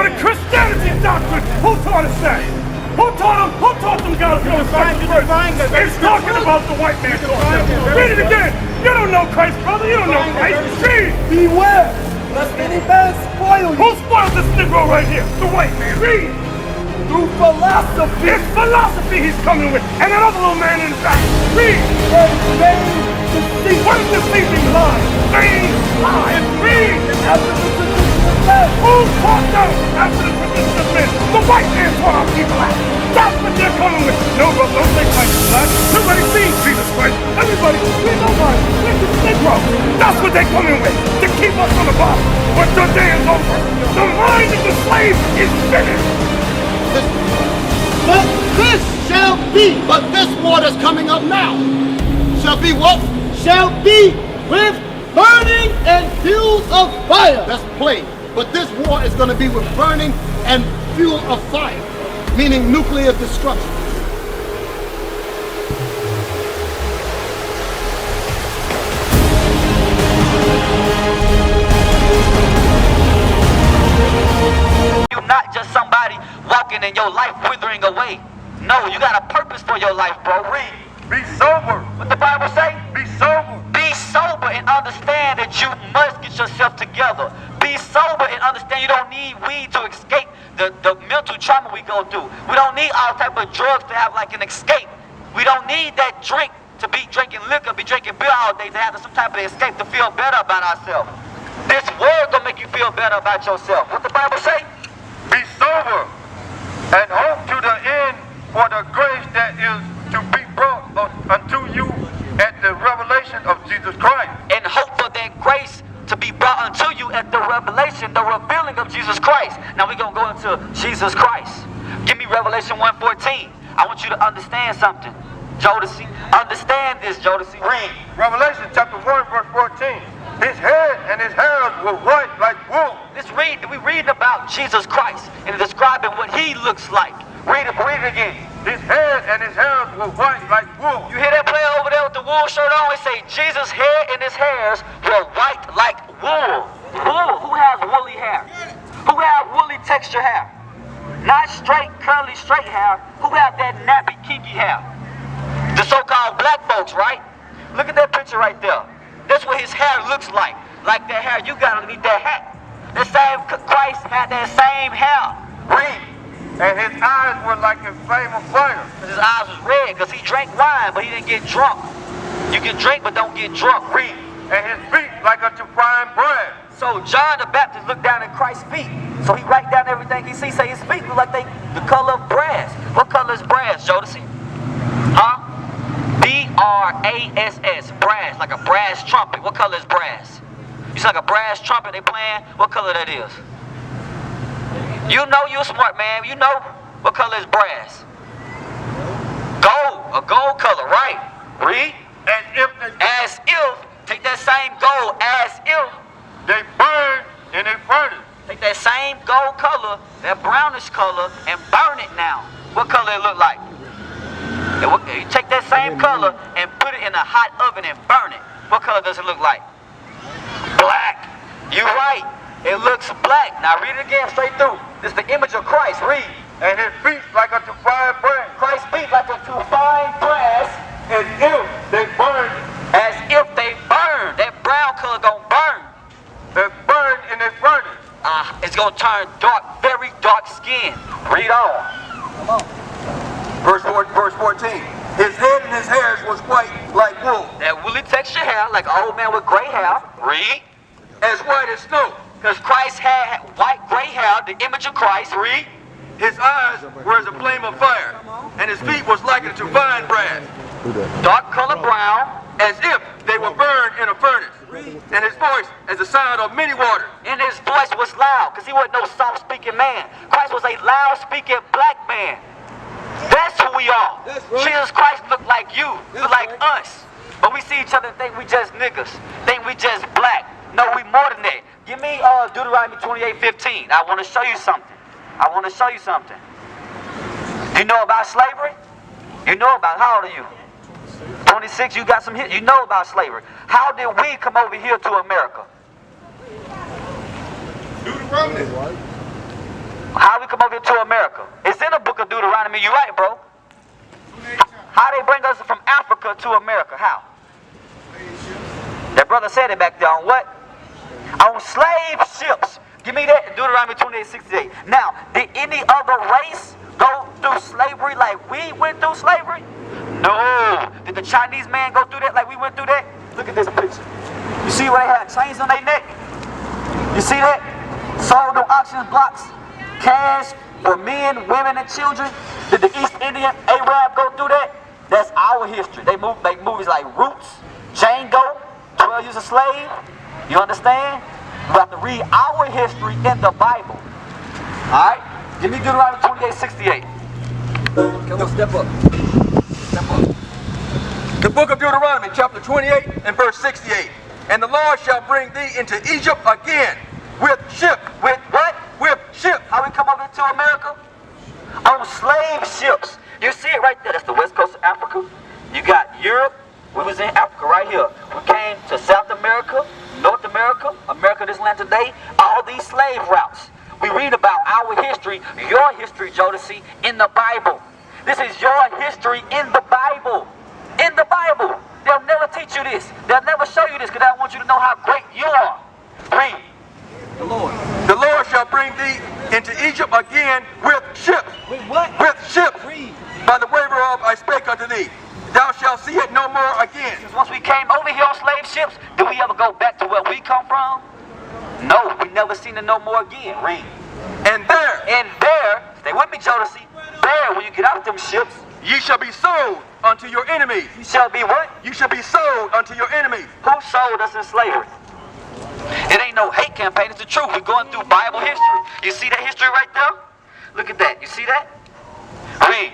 the Christianity doctrine. Who taught us that? Who taught them God to go first? It's talking about the white man. Read it again. You don't know Christ, brother. You don't know Christ. Read. Beware, lest any man spoil you. Who spoiled this Negro right here? The white man. Read. Through philosophy. It's philosophy he's coming with. And that other little man in the back. Read. And vain deceit. What is deceiving lies? Vain lies. Read. After the tradition of men. Who taught them after the tradition of men? The white man taught our people that. That's what they're coming with. No, brother, don't say Christ is black. Everybody sees Jesus Christ. Everybody, we nobody. We're just Negro. That's what they're coming with. To keep us on the bottom. But your day is over. The mind of the slave is finished. But this shall be, but this war that's coming up now shall be what? Shall be with burning and fuels of fire. That's plain. But this war is going to be with burning and fuel of fire, meaning nuclear destruction. You're not just somebody walking and your life withering away. No, you got a purpose for your life, bro. Read. Be sober. What the Bible say? Be sober. Be sober and understand that you must get yourself together. Be sober and understand you don't need weed to escape the mental trauma we go through. We don't need all type of drugs to have like an escape. We don't need that drink to be drinking liquor, be drinking beer all day to have some type of escape to feel better about ourselves. This word gonna make you feel better about yourself. What the Bible say? Be sober and hope to the end for the grace that is to be brought unto you at the revelation of Jesus Christ. And hope for that grace to be brought unto you at the revelation, the revealing of Jesus Christ. Now we're going to go into Jesus Christ. Give me Revelation 1:14. I want you to understand something. Jodeci, understand this, Jodeci. Read. Revelation chapter 1 verse 14. His head and his hairs were white like wool. We read about Jesus Christ and describing what he looks like. Read it again. His head and his hairs were white like wool. You hear that player over there with the wool shirt on? It say Jesus' head and his hairs were white like wool. Wool. Who has woolly hair? Who have woolly texture hair? Not straight, curly, straight hair. Who have that nappy, kinky hair? The so-called black folks, right? Look at that picture right there. That's what his hair looks like. Like that hair you got underneath that hat. The same Christ had that same hair. Read. And his eyes were like a flame of fire. His eyes was red because he drank wine, but he didn't get drunk. You can drink, but don't get drunk. Read. And his feet like unto fine brass. So John the Baptist looked down at Christ's feet. So he write down everything he sees. Say his feet look like they the color of brass. What color is brass, Jodeci? Huh? B-R-A-S-S. Brass, like a brass trumpet. What color is brass? You see like a brass trumpet they playing? What color that is? You know you're a smart man. You know what color is brass. Gold. A gold color, right? Read. As if, take that same gold, as if they burn in a furnace. Take that same gold color, that brownish color, and burn it now. What color it look like? You take that same color and put it in a hot oven and burn it. What color does it look like? Black. You're right. It looks black. Now read it again straight through. This is the image of Christ. Read. And his feet like unto fine brass. Christ's feet like unto fine brass. As if they burn. As if they burn. That brown color gonna burn. They burn in a furnace. It's gonna turn dark, very dark skin. Read on. Come on. Verse 14. His head and his hairs was white like wool. That woolly texture hair, like an old man with gray hair. Read. As white as snow. Because Christ had white, gray hair, the image of Christ. Read. His eyes were as a flame of fire, and his feet was like unto fine brass. Dark color brown. As if they were burned in a furnace. And his voice as the sound of many waters. And his voice was loud, because he wasn't no soft-speaking man. Christ was a loud-speaking black man. That's who we are. Right. Jesus Christ looked like you, looked like us. But we see each other and think we just niggas, think we just black. No, we more than that. Give me Deuteronomy 28:15. I want to show you something. You know about slavery? You know about, how old are you? 26, you got some hit. You know about slavery. How did we come over here to America? Deuteronomy. over here to America? It's in the book of Deuteronomy. You right, bro. How they bring us from Africa to America? How? That brother said it back there on what? On slave ships. Give me that, Deuteronomy 28:68. Now, did any other race go through slavery like we went through slavery? No. Did the Chinese man go through that like we went through that? Look at this picture. You see where they had chains on their neck? You see that? Sold on auction blocks, cash for men, women, and children. Did the East Indian Arab go through that? That's our history. They make movies like Roots, Django, 12 Years a Slave. You understand? We have to read our history in the Bible. Alright? Give me Deuteronomy 28:68. Come on, step up. Step up. The book of Deuteronomy, chapter 28 and verse 68. And the Lord shall bring thee into Egypt again with ships. With what? With ships. How we come over to America? On slave ships. You see it right there. That's the west coast of Africa. You got Europe. We was in Africa right here. We came to South America, North America, America, this land today. All these slave routes. We read about our history, your history, Jodeci, in the Bible. This is your history in the Bible. In the Bible. They'll never teach you this. They'll never show you this because they want you to know how great you are. Read. The Lord shall bring thee into Egypt again with ships. With what? With ships. Read. By the way whereof I spake unto thee. Thou shalt see it no more again. Once we came over here on slave ships, did we ever go back to where we come from? No, we never seen it no more again. Read. And there, stay with me, Jodeci. There, when you get out of them ships, ye shall be sold unto your enemies. you shall be what? You shall be sold unto your enemies. Who sold us in slavery? It ain't no hate campaign, it's the truth. We're going through Bible history. You see that history right there? Look at that. You see that? Read.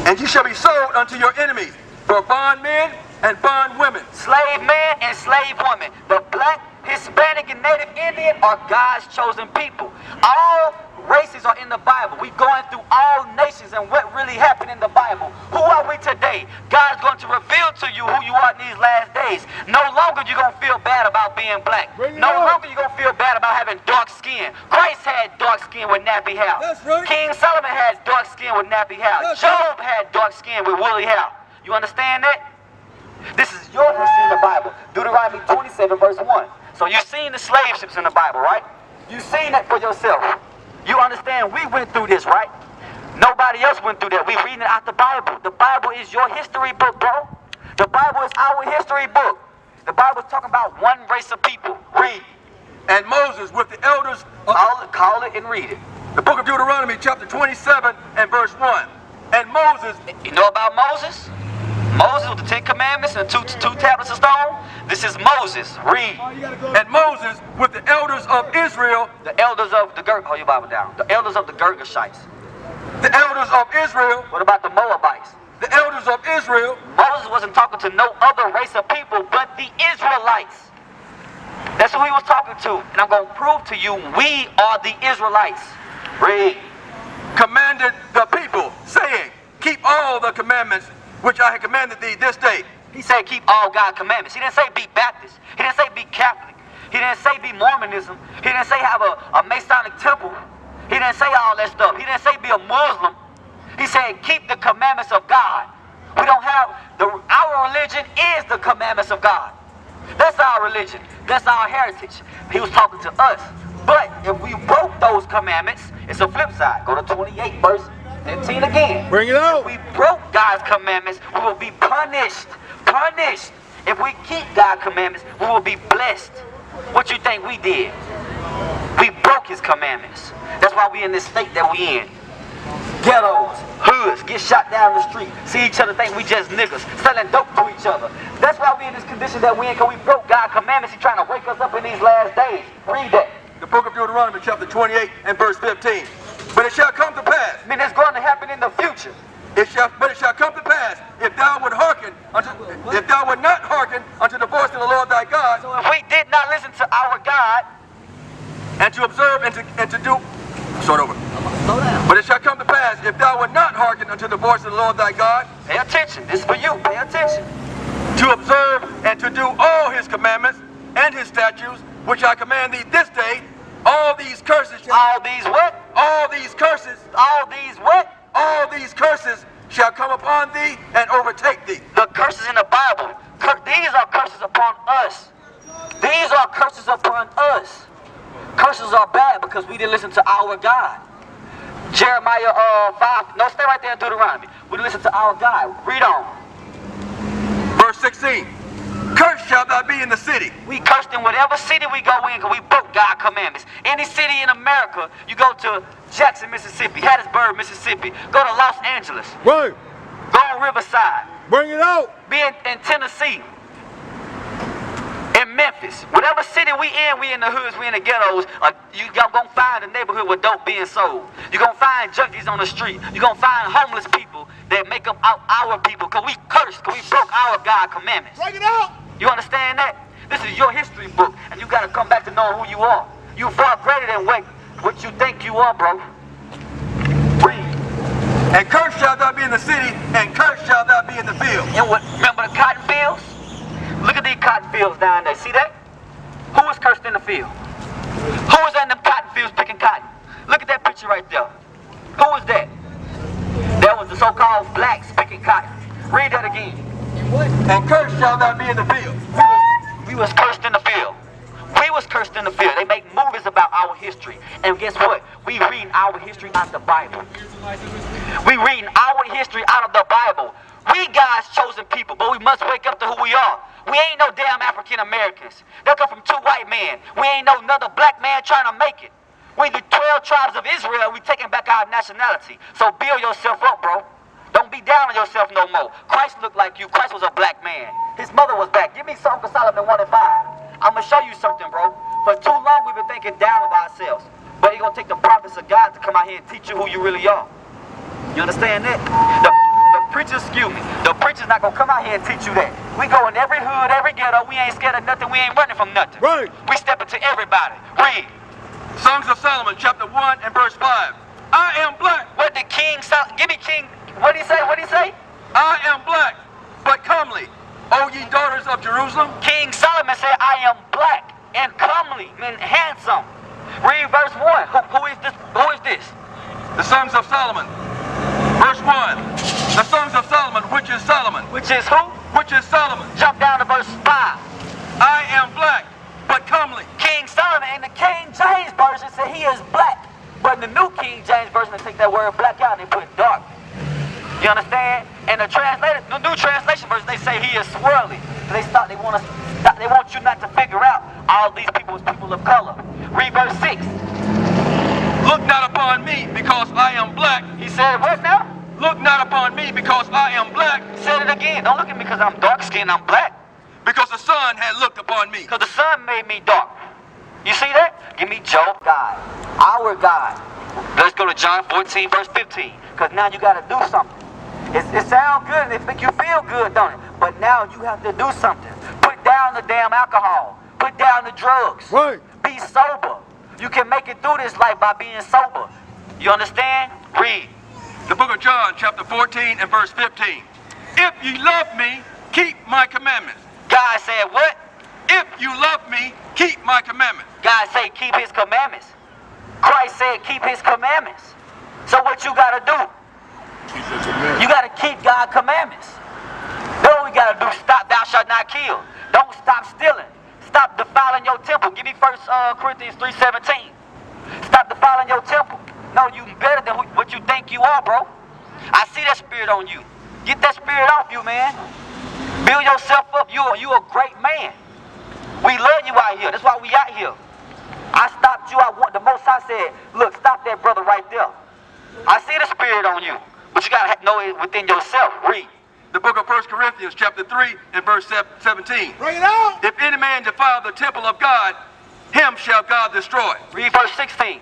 And ye shall be sold unto your enemies for bondmen and bondwomen. Slave man and slave woman. The black, Hispanic, and Native Indian are God's chosen people. All races are in the Bible. We're going through all nations and what really happened in the Bible. Who are we today? God's going to reveal to you who you are in these last days. No longer you're going to feel bad about being black. No longer you're going to feel bad about having dark skin. Christ had dark skin with nappy hair. That's right. King Solomon had dark skin with nappy hair. That's Job had dark skin with woolly hair. You understand that? This is your history in the Bible. Deuteronomy 27 verse 1. So you've seen the slave ships in the Bible, right? You've seen that for yourself. You understand we went through this, right? Nobody else went through that. We reading it out the Bible. The Bible is your history book, bro. The Bible is our history book. The Bible is talking about one race of people. Read. And Moses with the elders of Call it and read it. the book of Deuteronomy chapter 27 and verse 1. And Moses, You know about Moses? Moses with the 10 Commandments and two tablets of stone. This is Moses. Read. and Moses with the elders of Israel, The elders of the Hold your Bible down. The elders of the Girgashites. the elders of Israel, What about the Moabites? the elders of Israel, Moses wasn't talking to no other race of people but the Israelites. That's who he was talking to. And I'm going to prove to you we are the Israelites. Read. commanded the people, saying, keep all the commandments which I have commanded thee this day. He said keep all God's commandments. He didn't say be Baptist. He didn't say be Catholic. He didn't say be Mormonism. He didn't say have a Masonic temple. He didn't say all that stuff. He didn't say be a Muslim. He said keep the commandments of God. We don't have, our religion is the commandments of God. That's our religion. That's our heritage. He was talking to us. But if we broke those commandments, it's a flip side. Go to 28 verse 15 again. Bring it out. If we broke God's commandments, we will be punished. Punished. If we keep God's commandments, we will be blessed. What you think we did? We broke his commandments. That's why we in this state that we in. Ghettos, hoods, get shot down the street, see each other, think we just niggas, selling dope to each other. That's why we in this condition that we in, because we broke God's commandments. He's trying to wake us up in these last days. Read that. The book of Deuteronomy chapter 28 and verse 15. But it shall come to pass, I mean, it's going to happen in the future. but it shall come to pass, if thou would not hearken unto the voice of the Lord thy God, So if we did not listen to our God, and to observe and to do, start over. slow down. But it shall come to pass, if thou would not hearken unto the voice of the Lord thy God, Pay attention. This is for you. Pay attention. to observe and to do all his commandments and his statutes, which I command thee this day, all these curses shall All these what? all these curses, all these what? all these curses shall come upon thee and overtake thee. The curses in the Bible. These are curses upon us. These are curses upon us. Curses are bad because we didn't listen to our God. Jeremiah 5. No, stay right there in Deuteronomy. We didn't listen to our God. Read on. Verse 16. Cursed shall thou be in the city. We cursed in whatever city we go in because we broke God's commandments. Any city in America, you go to Jackson, Mississippi, Hattiesburg, Mississippi, go to Los Angeles, Right. go on Riverside, Bring it out. be in Tennessee, in Memphis. Whatever city we in the hoods, we in the ghettos, you're going to find a neighborhood with dope being sold. You're going to find junkies on the street. You're going to find homeless people that make up our people because we cursed, because we broke our God commandments. Bring it out. You understand that? This is your history book, and you got to come back to knowing who you are. You far greater than what you think you are, bro. Read. And cursed shall thou be in the city, and cursed shall thou be in the field. And what? Remember the cotton fields? Look at these cotton fields down there. See that? Who was cursed in the field? Who was in them cotton fields picking cotton? Look at that picture right there. Who was that? That was the so-called blacks picking cotton. Read that again. And cursed shall thou be in the field. We was cursed in the field. We was cursed in the field. They make movies about our history. And guess what? We reading our history out of the Bible. We reading our history out of the Bible. We God's chosen people, but we must wake up to who we are. We ain't no damn African Americans. They come from 2 white men. We ain't no another black man trying to make it. We the 12 tribes of Israel. We taking back our nationality. So build yourself up, bro. Don't be down on yourself no more. Christ looked like you. Christ was a black man. His mother was black. Give me Song of Solomon 1 and 5. I'm going to show you something, bro. For too long, we've been thinking down of ourselves. But it's going to take the prophets of God to come out here and teach you who you really are. You understand that? The preachers, excuse me, the preacher's not going to come out here and teach you that. We go in every hood, every ghetto. We ain't scared of nothing. We ain't running from nothing. Right. We step into everybody. Read. Songs of Solomon, chapter 1 and verse 5. I am black. What did King Solomon, give me King, what did he say? What did he say? I am black, but comely. O ye daughters of Jerusalem. King Solomon said, I am black and comely and handsome. Read verse 1. Who is this? Who is this? The Songs of Solomon. Verse 1. The Songs of Solomon, which is Solomon. Which is who? Which is Solomon. Jump down to verse 5. I am black, but comely. King Solomon in the King James Version said he is black. But in the New King James Version, they take that word black out and they put dark. You understand? And the New Translation Version, they say he is swirly. They want you not to figure out all these people as people of color. Read verse 6. Look not upon me because I am black. He said what now? Look not upon me because I am black. He said it again. Don't look at me because I'm dark skinned, I'm black. Because the sun had looked upon me. Because the sun made me dark. You see that? Give me Job, God. Our God. Let's go to John 14, verse 15. Because now you got to do something. It sounds good and it make you feel good, don't it? But now you have to do something. Put down the damn alcohol. Put down the drugs. Right. Be sober. You can make it through this life by being sober. You understand? Read. The book of John, chapter 14 and verse 15. If ye love me, keep my commandments. God said what? If you love me, keep my commandments. God said keep his commandments. Christ said keep his commandments. So what you got to do? You got to keep God's commandments. What we got to do? Stop thou shalt not kill. Don't stop stealing. Stop defiling your temple. Give me 1 Corinthians 3:17. Stop defiling your temple. No, you better than what you think you are, bro. I see that spirit on you. Get that spirit off you, man. Build yourself up. You a great man. We love you out here. That's why we out here. I stopped you. The Most High said, look, stop that brother right there. I see the spirit on you. But you got to know it within yourself. Read. The book of 1 Corinthians, chapter 3 and verse 17. Bring it out. If any man defile the temple of God, him shall God destroy. Read verse 16.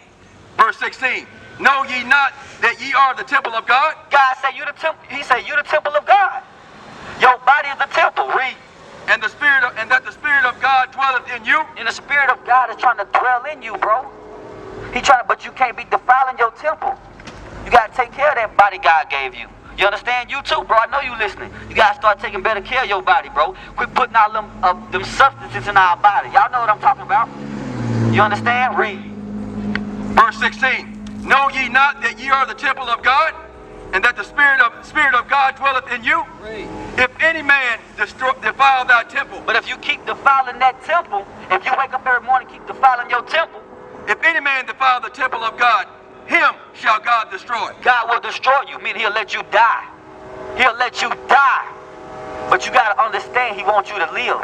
Verse 16. Know ye not that ye are the temple of God? God said you the temple. He said you the temple of God. Your body is the temple. Read. And that the Spirit of God dwelleth in you. And the Spirit of God is trying to dwell in you, bro. But you can't be defiling your temple. You got to take care of that body God gave you. You understand? You too, bro. I know you listening. You got to start taking better care of your body, bro. Quit putting all them substances in our body. Y'all know what I'm talking about. You understand? Read. Verse 16. Know ye not that ye are the temple of God, and that the Spirit of God dwelleth in you? If any man defile thy temple. But if you keep defiling that temple, if you wake up every morning keep defiling your temple, if any man defile the temple of God, him shall God destroy. God will destroy you, meaning he'll let you die. He'll let you die. But you got to understand he wants you to live.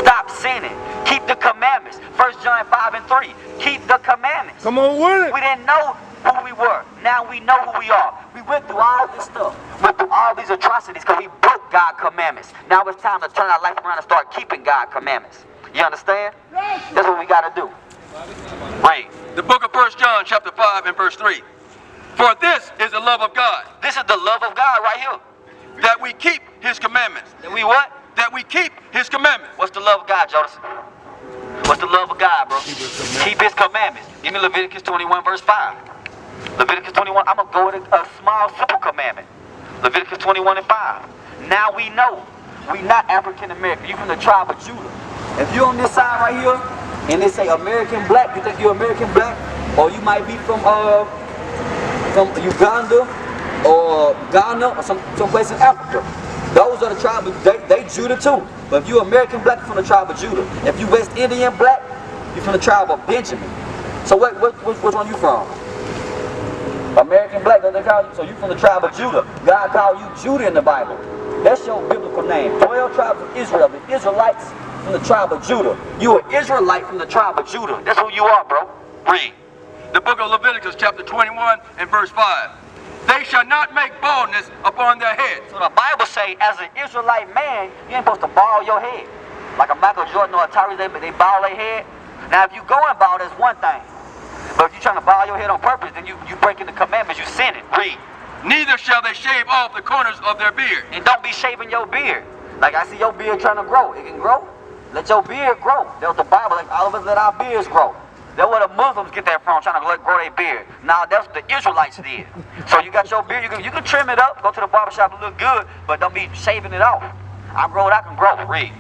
Stop sinning. Keep the commandments. 1 John 5 and 3. Keep the commandments. Come on with it. We didn't know who we were. Now we know who we are. We went through all this stuff. Went through all these atrocities because we broke God's commandments. Now it's time to turn our life around and start keeping God's commandments. You understand? That's what we got to do. Read. The book of 1 John chapter 5 and verse 3. For this is the love of God. This is the love of God right here. That we keep his commandments. That we what? That we keep his commandments. What's the love of God, Joseph? What's the love of God, bro? Keep his commandments. Give me Leviticus 21 verse 5. Leviticus 21, I'm going to go with a small, simple commandment. Leviticus 21 and 5. Now we know we not African American. You from the tribe of Judah. If you're on this side right here, and they say American black, you think you're American black? Or you might be from Uganda or Ghana or some place in Africa. Those are the tribes, they Judah too. But if you're American black, you're from the tribe of Judah. If you West Indian black, you're from the tribe of Benjamin. So which one you from? American black, they call you. So you from the tribe of Judah. God called you Judah in the Bible. That's your biblical name. 12 tribes of Israel, the Israelites from the tribe of Judah. You an Israelite from the tribe of Judah. That's who you are, bro. Read. The book of Leviticus chapter 21 and verse 5. They shall not make baldness upon their heads. So the Bible say, as an Israelite man, you ain't supposed to bald your head. Like a Michael Jordan or a Tyrese, they bald their head. Now if you going bald, that's one thing. But if you're trying to bald your head on purpose, then you breaking the commandments, you sinning. Read. Neither shall they shave off the corners of their beard. And don't be shaving your beard. Like I see your beard trying to grow. It can grow. Let your beard grow. That's what the Bible, like all of us let our beards grow. That's where the Muslims get that from, trying to grow their beard. Now that's what the Israelites did. So you got your beard, you can trim it up, go to the barbershop and look good, but don't be shaving it off. I grow it, I can grow. Read.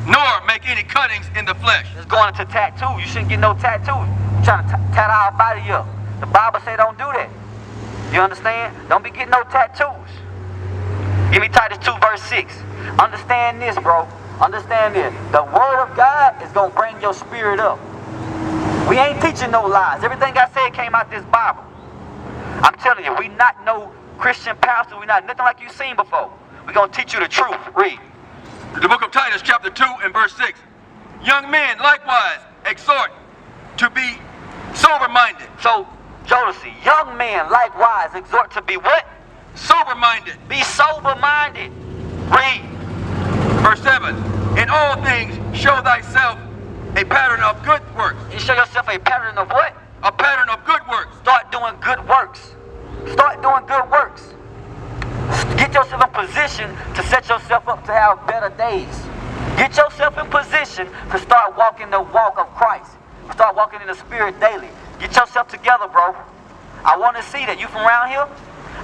Nor make any cuttings in the flesh. It's going into tattoo. You shouldn't get no tattoos. You're trying to tat our body up. The Bible say don't do that. You understand? Don't be getting no tattoos. Give me Titus 2 verse 6. Understand this, bro. Understand this. The word of God is going to bring your spirit up. We ain't teaching no lies. Everything I said came out this Bible. I'm telling you, we not no Christian pastor. We not nothing like you seen before. We're going to teach you the truth. Read. The book of Titus chapter 2 and verse 6. Young men likewise exhort to be sober-minded. So, Jodeci, young men likewise exhort to be what? Sober-minded. Be sober-minded. Read. Verse 7. In all things show thyself a pattern of good works. You show yourself a pattern of what? A pattern of good works. Start doing good works. Start doing good works. Get yourself in position to set yourself up to have better days. Get yourself in position to start walking the walk of Christ. Start walking in the Spirit daily. Get yourself together, bro. I want to see that. You from around here?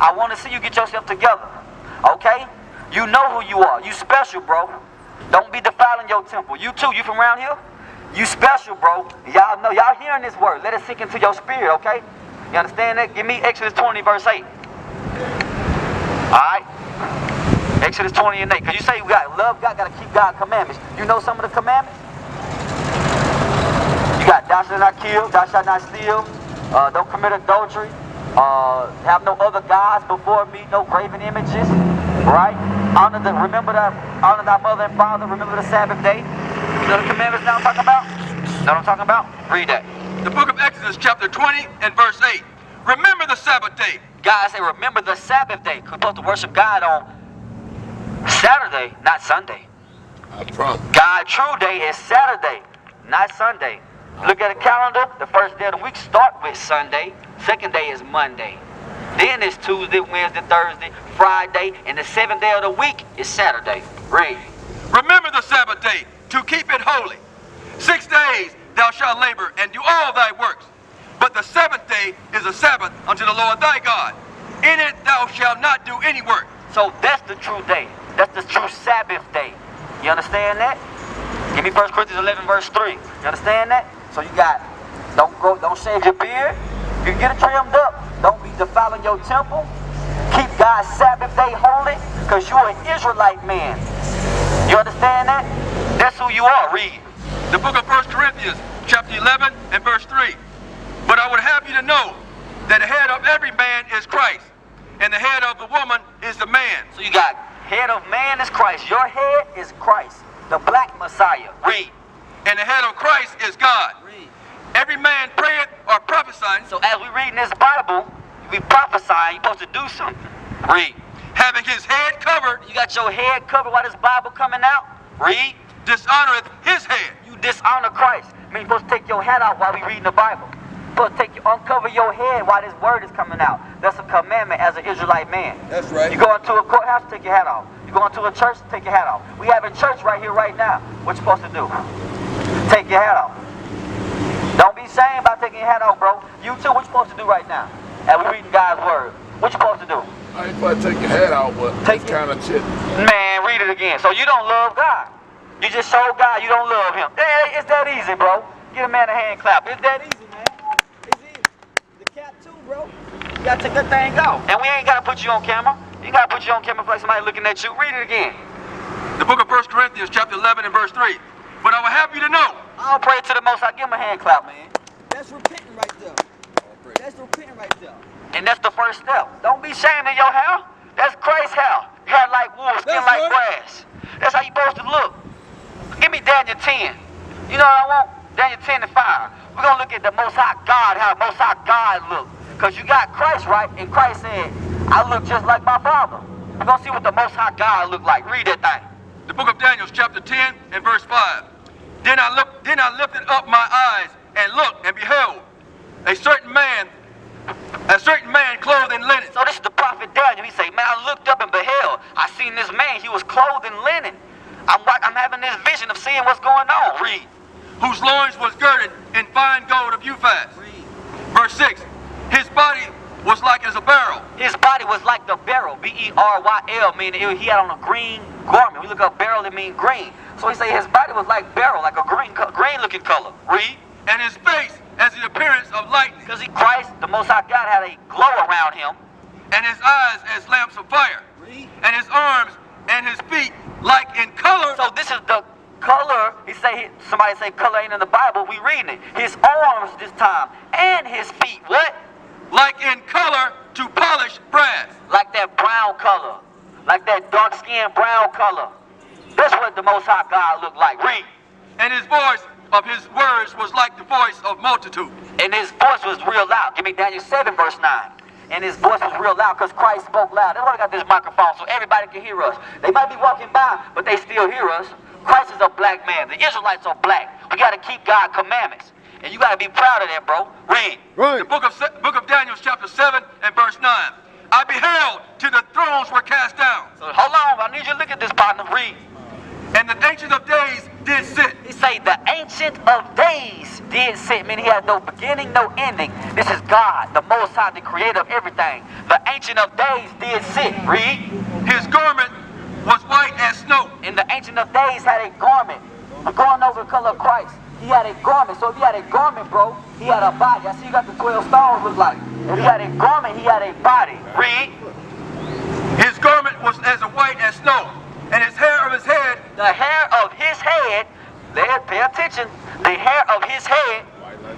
I want to see you get yourself together. Okay? You know who you are. You special, bro. Don't be defiling your temple. You too. You from around here? You special, bro. Y'all know. Y'all hearing this word. Let it sink into your spirit, okay? You understand that? Give me Exodus 20 verse 8. Alright? Exodus 20 and 8. Because you say we got love God, got to keep God's commandments. You know some of the commandments? You got thou shalt not kill, thou shalt not steal, don't commit adultery, have no other gods before me, no graven images, right? Honor thy mother and father, remember the Sabbath day. You know the commandments now I'm talking about? Know what I'm talking about? Read that. The book of Exodus chapter 20 and verse 8. Remember the Sabbath day. God say remember the Sabbath day. We're supposed to worship God on Saturday, not Sunday. God's true day is Saturday, not Sunday. Look at the calendar. The first day of the week start with Sunday. Second day is Monday. Then it's Tuesday, Wednesday, Thursday, Friday, and the seventh day of the week is Saturday. Read. Remember the Sabbath day to keep it holy. 6 days thou shalt labor and do all thy works. But the seventh day is a Sabbath unto the Lord thy God. In it thou shalt not do any work. So that's the true day. That's the true Sabbath day. You understand that? Give me 1 Corinthians 11 verse 3. You understand that? So you got, don't shave your beard, You get it trimmed up. Don't be defiling your temple. Keep God's Sabbath day holy, because you're an Israelite man. You understand that? That's who you are. Read. The book of 1 Corinthians, chapter 11 and verse 3. But I would have you to know that the head of every man is Christ, and the head of the woman is the man. So you got head of man is Christ. Your head is Christ, the black Messiah. Read. And the head of Christ is God. Read. Every man prayeth or prophesying, So as we read in this Bible, we prophesying, you're supposed to do something. Read. having his head covered, You got your head covered while this Bible coming out. Read. dishonoreth his head. You dishonor Christ. I mean, you're supposed to take your hat out while we reading the Bible. You're supposed to uncover your head while this word is coming out. That's a commandment as an Israelite man. That's right. You go into a courthouse, take your hat off. You go into a church, take your hat off. We have a church right here, right now. What you supposed to do? Take your hat off. Don't be ashamed about taking your hat off, bro. You too, what you supposed to do right now? As we reading God's word. What you supposed to do? I ain't about to take your hat out, but Take it's kind of chip. Man, read it again. So you don't love God. You just show God you don't love him. Hey, it's that easy, bro. Give a man a hand clap. It's that easy, man. It's easy. The cap too, bro. You gotta take that thing out. And we ain't gotta put you on camera. You gotta put you on camera for like somebody looking at you. Read it again. The book of 1 Corinthians chapter 11 and verse 3. But I will have you to know. I don't pray to the Most High. Give him a hand clap, man. That's repenting right there. That's repenting right there. And that's the first step. Don't be ashamed of your hair. That's Christ's hair. Hair like wool, skin That's like right. grass. That's how you supposed to look. Give me Daniel 10. You know what I want? Daniel 10 and 5. We're going to look at the Most High God, how Most High God look. Because you got Christ, right? And Christ said, I look just like my Father. We're going to see what the Most High God look like. Read that thing. The book of Daniel chapter 10 and verse 5. Then I lifted up my eyes and looked and beheld a certain man clothed in linen. So this is the prophet Daniel. He say, man, I looked up and beheld. I seen this man. He was clothed in linen. I'm having this vision of seeing what's going on. Read. Whose loins was girded in fine gold of Uphaz. Read. Verse 6. His body was like as a barrel. His body was like the beryl, B-E-R-Y-L, meaning he had on a green garment. We look up beryl, it means green. So he say his body was like beryl, like a green looking color. Read. And his face as the appearance of lightning. Because Christ, the Most High God, had a glow around him. And his eyes as lamps of fire. Read. And his arms and his feet like in color. So this is the color. Somebody say color ain't in the Bible. We reading it. His arms this time and his feet. What? Like in color to polished brass. Like that brown color. Like that dark skinned brown color. That's what the Most High God looked like. Read. And his voice of his words was like the voice of multitude. And his voice was real loud. Give me Daniel 7 verse 9. And his voice was real loud because Christ spoke loud. That's why we got this microphone so everybody can hear us. They might be walking by, but they still hear us. Christ is a black man. The Israelites are black. We got to keep God's commandments. And you got to be proud of that, bro. Read. The book of Daniel chapter 7 and verse 9. I beheld till the thrones were cast down. So hold on. I need you to look at this, partner. Read. And the Ancient of Days did sit. He say the Ancient of Days did sit. Meaning he had no beginning, no ending. This is God, the Most High, the creator of everything. The Ancient of Days did sit. Read. His garment was white as snow. And the Ancient of Days had a garment. I'm going over the color of Christ. He had a garment. So if he had a garment, bro, he had a body. I see you got the 12 stones look like. If he had a garment, he had a body. Read. His garment was as white as snow. And his hair of his head. The hair of his head. Pay attention. The hair of his head.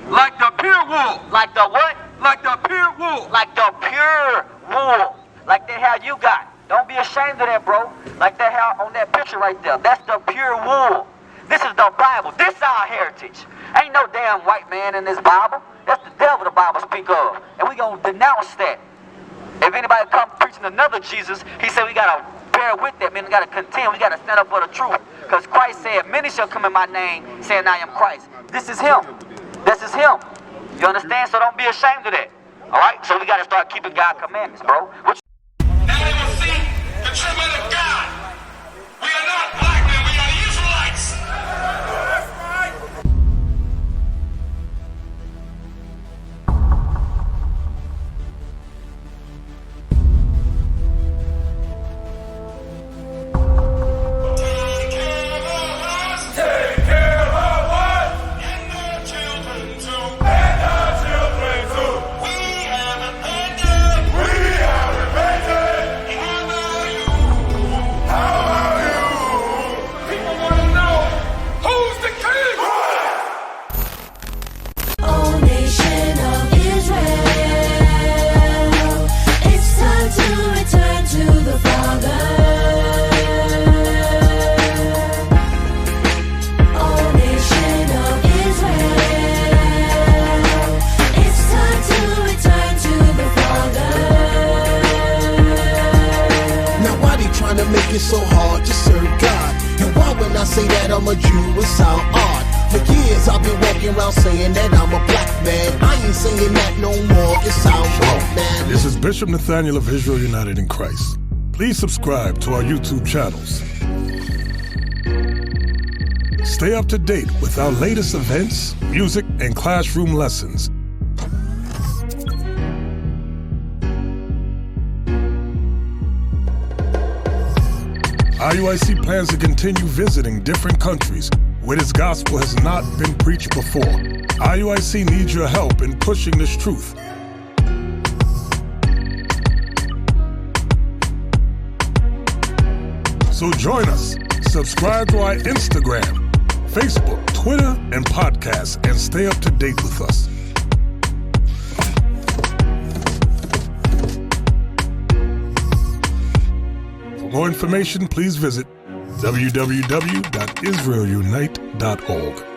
Like the pure wool. Like the what? Like the pure wool. Like the pure wool. Like that hair you got. Don't be ashamed of that, bro. Like that hair on that picture right there. That's the pure wool. This is the Bible. This is our heritage. Ain't no damn white man in this Bible. That's the devil the Bible speak of. And we gonna denounce that. If anybody come preaching another Jesus, he said we gotta bear with that, man. We gotta contend. We gotta stand up for the truth. Because Christ said, many shall come in my name, saying I am Christ. This is him. This is him. You understand? So don't be ashamed of that. Alright? So we gotta start keeping God's commandments, bro. Now they will see the true men of God. We are not black men, we are the Israelites. Take care of us. And their children too. We it so hard to serve God? And why when I say that I'm a Jew, it sound odd? For years I've been walking around saying that I'm a black man. I ain't saying that no more, it sounds wrong, man. This is Bishop Nathaniel of Israel United in Christ. Please subscribe to our YouTube channels. Stay up to date with our latest events, music, and classroom lessons. IUIC plans to continue visiting different countries where this gospel has not been preached before. IUIC needs your help in pushing this truth. So join us. Subscribe to our Instagram, Facebook, Twitter, and podcasts, and stay up to date with us. For more information, please visit www.israelunite.org.